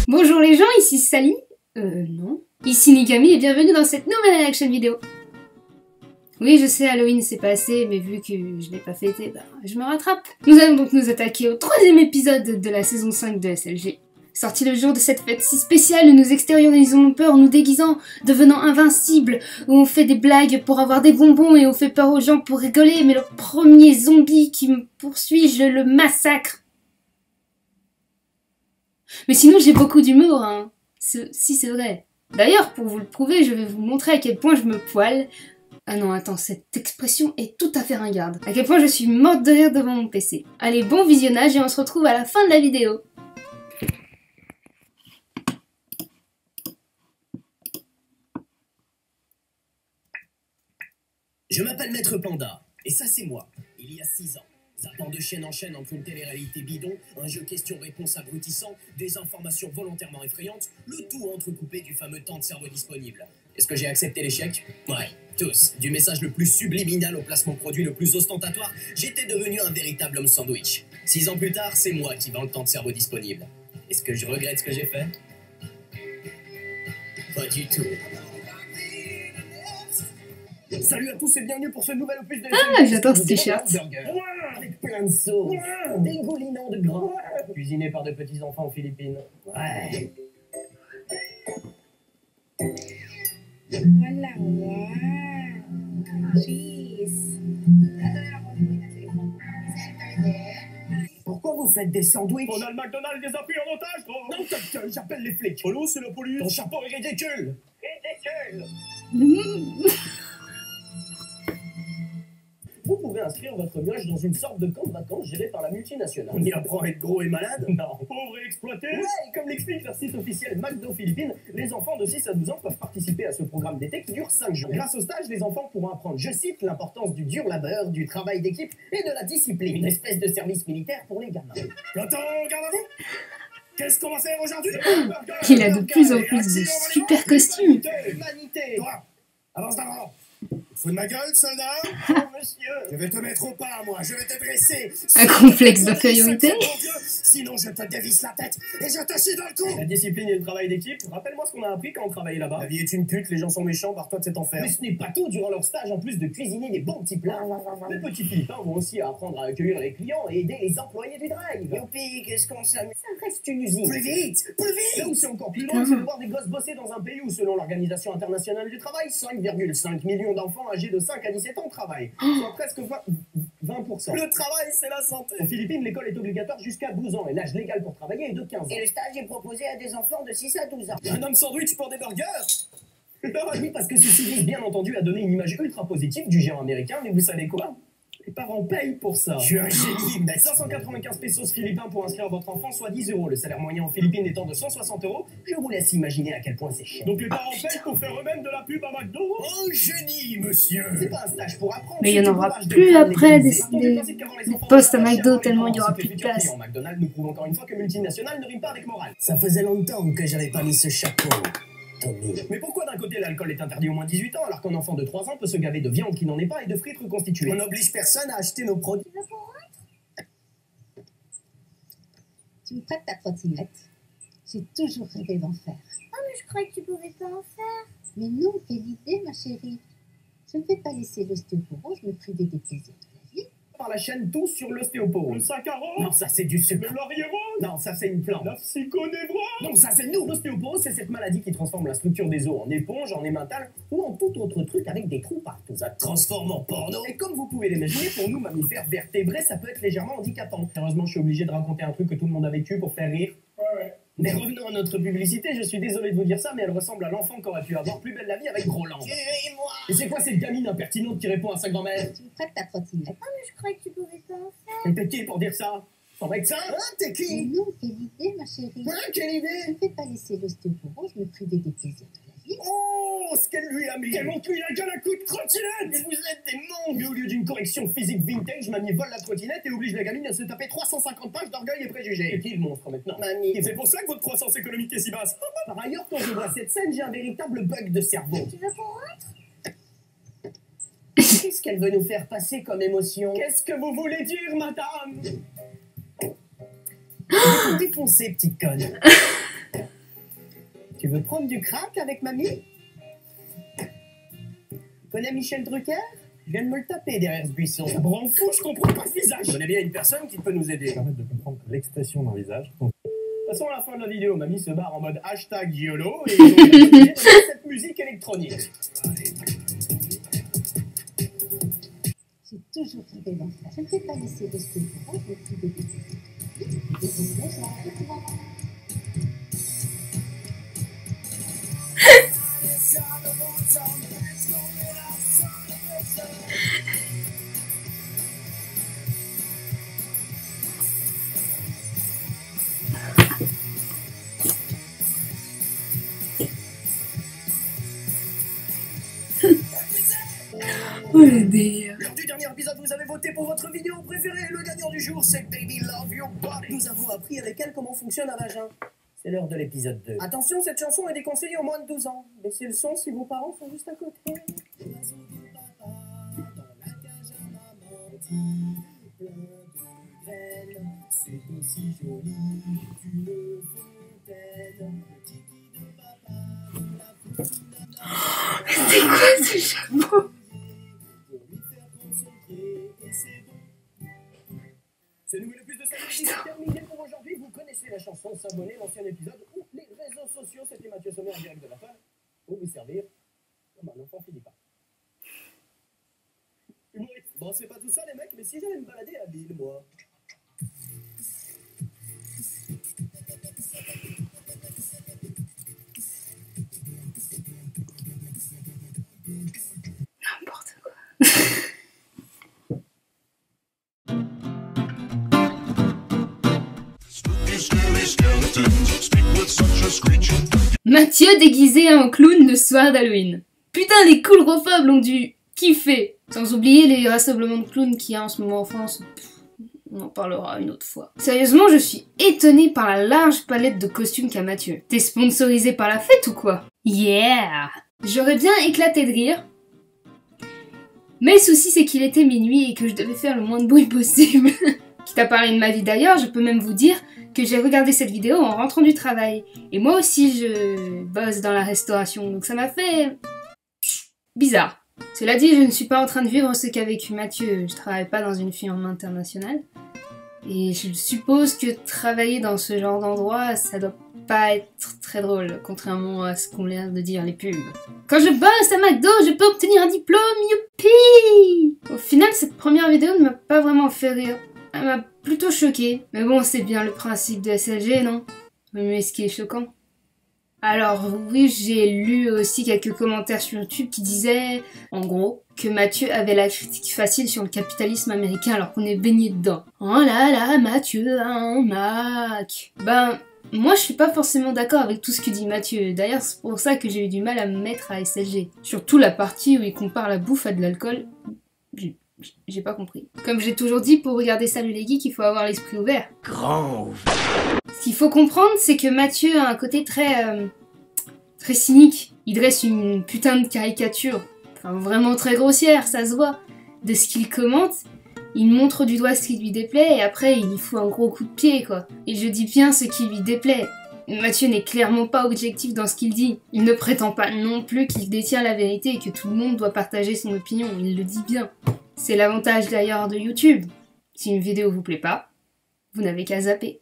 Bonjour les gens, ici Sally. Non. Ici Nikami et bienvenue dans cette nouvelle réaction vidéo. Oui, je sais, Halloween s'est passé, mais vu que je l'ai pas fêté, je me rattrape. Nous allons donc nous attaquer au 3e épisode de la saison 5 de SLG. Sorti le jour de cette fête si spéciale où nous extériorisons nos peurs, nous déguisant, devenant invincibles, où on fait des blagues pour avoir des bonbons et on fait peur aux gens pour rigoler, mais le premier zombie qui me poursuit, je le massacre. Mais sinon j'ai beaucoup d'humour, hein. Si c'est vrai. D'ailleurs, pour vous le prouver, je vais vous montrer à quel point je me poile. Ah non, attends, cette expression est tout à fait ringarde. À quel point je suis morte de rire devant mon PC. Allez, bon visionnage et on se retrouve à la fin de la vidéo. Je m'appelle Maître Panda, et ça c'est moi, il y a 6 ans. Zappant de chaîne en chaîne entre une télé-réalité bidon, un jeu questions-réponses abrutissant, des informations volontairement effrayantes, le tout entrecoupé du fameux temps de cerveau disponible. Est-ce que j'ai accepté l'échec? Ouais, tous. Du message le plus subliminal au placement produit le plus ostentatoire, j'étais devenu un véritable homme sandwich. 6 ans plus tard, c'est moi qui vends le temps de cerveau disponible. Est-ce que je regrette ce que j'ai fait? Pas du tout. Salut à tous et bienvenue pour ce nouvel opus de Ah, j'adore ce t-shirt. Avec plein de sauce, dégoulinant de gras, cuisiné par de petits enfants aux Philippines. Ouais. Voilà, wow. Cheese. Pourquoi vous faites des sandwichs? On a le McDonald's des appui en otage, gros. Non, j'appelle les flics. Allô, c'est la police. Ton chapeau est ridicule. Ridicule. Vous pouvez inscrire votre mioche dans une sorte de camp de vacances géré par la multinationale. On y apprend à être gros et malade? Non. Pauvre et exploité. Ouais, comme l'explique leur site officiel McDo Philippines, les enfants de 6 à 12 ans peuvent participer à ce programme d'été qui dure 5 jours. Grâce au stage, les enfants pourront apprendre, je cite, l'importance du dur labeur, du travail d'équipe et de la discipline. Une espèce de service militaire pour les gamins. Attends, garde à vous. Qu'est-ce qu'on va faire aujourd'hui? Il a de plus en plus de super costumes. Humanité. Toi, avance d'avant. Fous de ma gueule, soldat? Oh, monsieur. Je vais te mettre au pas, moi. Je vais te dresser. Un complexe d'infériorité. Sinon, je te dévisse la tête et je te chie dans le cou. La discipline et le travail d'équipe, rappelle-moi ce qu'on a appris quand on travaillait là-bas. La vie est une pute, les gens sont méchants, barre-toi de cet enfer. Mais ce n'est pas tout, durant leur stage, en plus de cuisiner des bons petits plats, les petits Philippins vont aussi apprendre à accueillir les clients et aider les employés du drive. Youpi, qu'est-ce qu'on s'amuse? Ça reste une usine. Plus vite, plus vite. Là où c'est encore plus loin, c'est de voir des gosses bosser dans un pays où, selon l'Organisation internationale du travail, 5,5 millions d'enfants âgés de 5 à 17 ans travaillent. Soit presque 20%. Le travail, c'est la santé. Aux Philippines, l'école est obligatoire jusqu'à 12 ans et l'âge légal pour travailler est de 15 ans. Et le stage est proposé à des enfants de 6 à 12 ans. Un homme sandwich pour des burgers. Oui, parce que ceci vise bien entendu à donner une image ultra positive du géant américain, mais vous savez quoi? Les parents payent pour ça. Je suis un génie, mais 595 pesos philippins pour inscrire votre enfant, soit 10 euros. Le salaire moyen en Philippines étant de 160 euros, je vous laisse imaginer à quel point c'est cher. donc les parents payent pour faire eux-mêmes de la pub à McDo. Oh, génie, monsieur! C'est pas un stage pour apprendre. Mais il y en c'est aura du bourrage de plus crâne après légalisé. des postes à McDo tellement il y aura C'est plus de futur place. client McDonald's nous prouve encore une fois que multinational ne rime pas avec morale. Ça faisait longtemps que j'avais pas mis ce chapeau, Tommy. Mais pourquoi d'un côté l'alcool est interdit au moins 18 ans alors qu'un enfant de 3 ans peut se gaver de viande qui n'en est pas et de frites reconstituées? On n'oblige personne à acheter nos produits. Tu me prêtes ta trottinette? J'ai toujours rêvé d'en faire. Oh, mais je croyais que tu pouvais pas en faire. Mais non, quelle idée, ma chérie. Je ne vais pas laisser l'ostéoporose me priver des plaisirs de la vie. Par la chaîne Tous sur Le l'ostéoporose. saccharose. Non, ça c'est du sucre. Le laurier rose. Non, ça c'est une plante. La psychonévrose. Non, ça c'est nous. L'ostéoporose, c'est cette maladie qui transforme la structure des os en éponge, en émental ou en tout autre truc avec des trous partout. Ça te transforme en porno. Et comme vous pouvez l'imaginer, pour nous mammifères vertébrés, ça peut être légèrement handicapant. Heureusement, je suis obligé de raconter un truc que tout le monde a vécu pour faire rire. Ouais. Mais revenons à notre publicité, je suis désolé de vous dire ça, mais elle ressemble à l'enfant qu'aurait pu avoir Plus belle la vie avec Groland. Et c'est quoi cette gamine impertinente qui répond à sa grand-mère? Tu me prêtes ta trottinette? Oh, mais je croyais que tu pouvais pas en faire. Et t'es qui pour dire ça? Ton médecin? Hein, t'es Mais qui? non, quelle idée, ma chérie. Hein, quelle Je idée? ne vais pas laisser l'ostéoporose me priver des plaisirs de la vie. Oh, ce qu'elle lui a mis! Quel cul la gueule à coups de trottinette! Mais vous êtes des monstres! Mais au lieu d'une correction physique vintage, mamie vole la trottinette et oblige la gamine à se taper 350 pages d'orgueil et préjugés. C'est qui le monstre maintenant? Mamie. C'est pour ça que votre croissance économique est si basse. Par ailleurs, quand je vois cette scène, j'ai un véritable bug de cerveau. Tu veux qu'on rentre? Qu'est-ce qu'elle veut nous faire passer comme émotion? Qu'est-ce que vous voulez dire, madame? Je vais te défoncer, petite conne. Tu veux prendre du crack avec mamie? Tu connais Michel Drucker? Je viens de me le taper derrière ce buisson. Ça me rend fou, je comprends pas ce visage. Je connais bien une personne qui peut nous aider. Permettre de comprendre l'expression d'un visage. De toute façon, à la fin de la vidéo, mamie se barre en mode hashtag YOLO et ils ont décidé de cette musique électronique. J'ai toujours rêvé d'en faire. Je ne vais pas laisser rester pour moi, je vais pris des bêtises. Désormais, j'ai envie de voir. Oh le délire. Lors du dernier épisode, vous avez voté pour votre vidéo préférée. Le gagnant du jour, c'est Baby Love Your Body. Nous avons appris avec elle comment fonctionne un vagin. C'est l'heure de l'épisode 2. Attention, cette chanson est déconseillée aux moins de 12 ans. Baissez le son si vos parents sont juste à côté. C'est aussi joli qu'une fontaine. C'est quoi ce chapeau? Ce nouvel opus de Salut est terminé pour aujourd'hui. Vous connaissez la chanson, s'abonner, l'ancien épisode ou les réseaux sociaux. C'était Mathieu Sommer en direct de la fin. Pour vous servir comme un enfant finit pas. Humoriste. Bon, c'est pas tout ça les mecs, mais si j'allais me balader à Lille, moi. N'importe quoi. Mathieu déguisé en clown le soir d'Halloween. Putain, les coulrophobes l'ont dû kiffer. Sans oublier les rassemblements de clowns qu'il y a en ce moment en France. On en parlera une autre fois. Sérieusement, je suis étonnée par la large palette de costumes qu'a Mathieu. T'es sponsorisé par la fête ou quoi? Yeah! J'aurais bien éclaté de rire. Mais le souci, c'est qu'il était minuit et que je devais faire le moins de bruit possible. Quitte à parler de ma vie d'ailleurs, je peux même vous dire que j'ai regardé cette vidéo en rentrant du travail. Et moi aussi, je bosse dans la restauration, donc ça m'a fait bizarre. Cela dit, je ne suis pas en train de vivre ce qu'a vécu Mathieu. Je travaille pas dans une firme internationale. Et je suppose que travailler dans ce genre d'endroit, ça doit pas être très drôle, contrairement à ce qu'ont l'air de dire les pubs. Quand je bosse à McDo, je peux obtenir un diplôme, youpi! Au final, cette première vidéo ne m'a pas vraiment fait rire. Elle m'a plutôt choquée. Mais bon, c'est bien le principe de SLG, non? Mais ce qui est choquant. Alors oui, j'ai lu aussi quelques commentaires sur YouTube qui disaient, en gros, que Mathieu avait la critique facile sur le capitalisme américain alors qu'on est baigné dedans. Oh là là, Mathieu a un Mac. Ben, moi je suis pas forcément d'accord avec tout ce que dit Mathieu. D'ailleurs, c'est pour ça que j'ai eu du mal à me mettre à SLG. Surtout la partie où il compare la bouffe à de l'alcool. J'ai pas compris. Comme j'ai toujours dit, pour regarder Salut les geeks, il faut avoir l'esprit ouvert. Grand ouvert. Ce qu'il faut comprendre, c'est que Mathieu a un côté très cynique. Il dresse une putain de caricature, enfin vraiment très grossière, ça se voit, de ce qu'il commente. Il montre du doigt ce qui lui déplaît et après il y fout un gros coup de pied, quoi. Et je dis bien ce qui lui déplaît. Mathieu n'est clairement pas objectif dans ce qu'il dit. Il ne prétend pas non plus qu'il détient la vérité et que tout le monde doit partager son opinion, il le dit bien. C'est l'avantage d'ailleurs de YouTube. Si une vidéo vous plaît pas, vous n'avez qu'à zapper.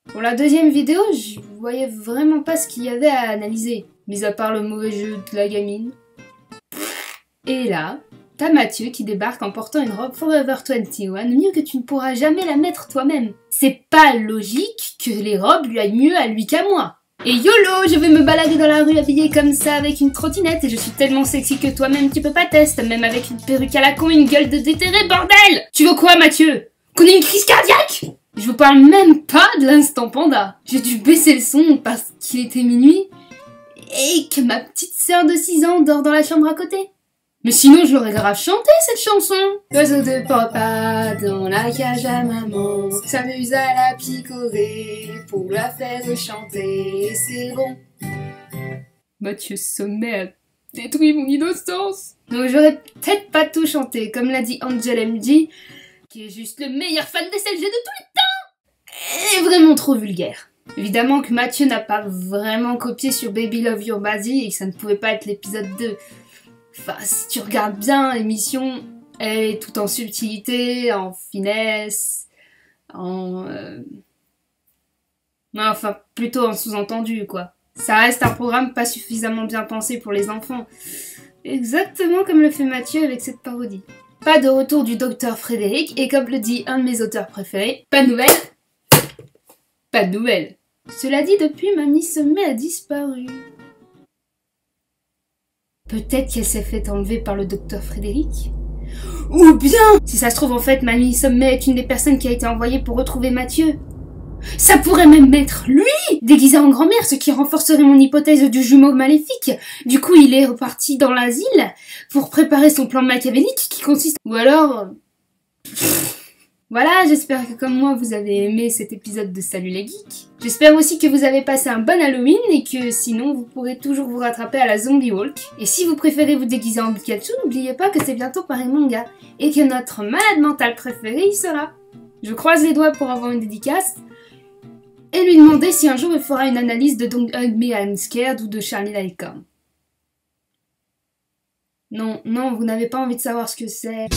Pour la deuxième vidéo, je voyais vraiment pas ce qu'il y avait à analyser, mis à part le mauvais jeu de la gamine. Et là, t'as Mathieu qui débarque en portant une robe Forever 21, mieux que tu ne pourras jamais la mettre toi-même. C'est pas logique que les robes lui aillent mieux à lui qu'à moi. Et YOLO, je vais me balader dans la rue habillée comme ça avec une trottinette et je suis tellement sexy que toi-même tu peux pas tester, même avec une perruque à la con, une gueule de déterré, bordel! Tu veux quoi, Mathieu? Qu'on ait une crise cardiaque? Je vous parle même pas de l'instant panda. J'ai dû baisser le son parce qu'il était minuit et que ma petite sœur de 6 ans dort dans la chambre à côté. Mais sinon, je l'aurais grave chanté cette chanson. L'oiseau de papa dans la cage à maman s'amuse à la picorer pour la faire chanter, c'est bon. Mathieu Sommer détruit mon innocence. Donc j'aurais peut-être pas tout chanté, comme l'a dit Angel MD, qui est juste le meilleur fan des SLG de tous les temps, et vraiment trop vulgaire. Évidemment que Mathieu n'a pas vraiment copié sur Baby Love Your Body et que ça ne pouvait pas être l'épisode 2. Enfin, si tu regardes bien l'émission, elle est tout en subtilité, en finesse, enfin, plutôt en sous-entendu, quoi. Ça reste un programme pas suffisamment bien pensé pour les enfants. Exactement comme le fait Mathieu avec cette parodie. Pas de retour du docteur Frédéric, et comme le dit un de mes auteurs préférés, pas de nouvelles. Pas de nouvelles. Cela dit, depuis, Mamie Sommet a disparu. Peut-être qu'elle s'est fait enlever par le docteur Frédéric. Ou bien, si ça se trouve en fait, Mamie Sommet est une des personnes qui a été envoyée pour retrouver Mathieu. Ça pourrait même être lui, déguisé en grand-mère, ce qui renforcerait mon hypothèse du jumeau maléfique. Du coup, il est reparti dans l'asile pour préparer son plan machiavélique qui consiste... Ou alors... Voilà, j'espère que comme moi, vous avez aimé cet épisode de Salut les Geeks. J'espère aussi que vous avez passé un bon Halloween et que sinon, vous pourrez toujours vous rattraper à la Zombie Walk. Et si vous préférez vous déguiser en Pikachu, n'oubliez pas que c'est bientôt Paris Manga et que notre malade mental préféré y sera. Je croise les doigts pour avoir une dédicace et lui demander si un jour il fera une analyse de Don't Hug Me I'm Scared ou de Charlie Lycom. Non, non, vous n'avez pas envie de savoir ce que c'est.